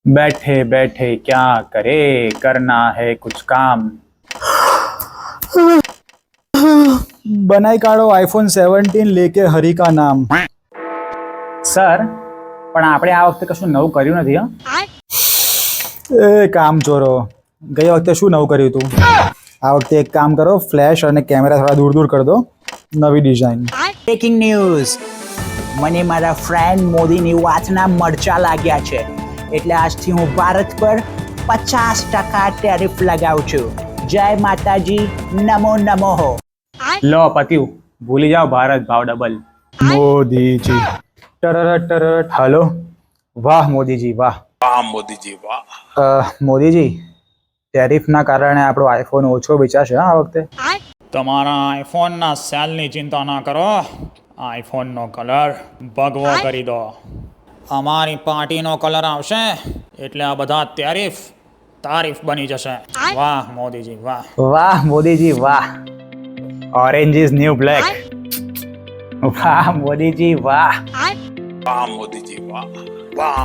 बैठे बैठे क्या करे, करना है कुछ काम। बनाई काढ़ो आईफोन 17 लेके हरी का नाम। સર, પણ આપણે આ વખતે કશું નવું કર્યું નથી હો. એ કામ ચોરો, ગઈ વખતે શું નવું કર્યું તું? આ વખતે એક કામ કરો, ફ્લેશ અને કેમેરા થોડા દૂર દૂર કરી દો. નવી ડિઝાઇન. બ્રેકિંગ ન્યૂઝ, મને મારા ફ્રેન્ડ મોદીની વાતના મરચા લાગ્યા છે, એટલે આજથી હું ભારત પર 50% ટેરિફ લગાવું છું. જય માતાજી, નમો નમો. લો પત્યું, ભૂલી જાઓ ભારત ભાવ ડબલ. મોદીજી ટરરટ ટરરટ. હલો. વાહ મોદીજી વાહ. વાહ મોદીજી વાહ. મોદીજી, ટેરિફના કારણે આપણો આઈફોન ઓછો વેચાશે આ વખતે. તમારા આઈફોનના સેલની ચિંતા ના કરો. આઈફોનનો કલર ભગવો કરી દો. અમારી પાર્ટીનો કલર આવશે એટલે આ બધા તારીફ બની જશે. વાહ મોદીજી વાહ. વાહ મોદીજી વાહ. Orange is new black. વાહ મોદીજી વાહ. વાહ મોદીજી વાહ. વાહ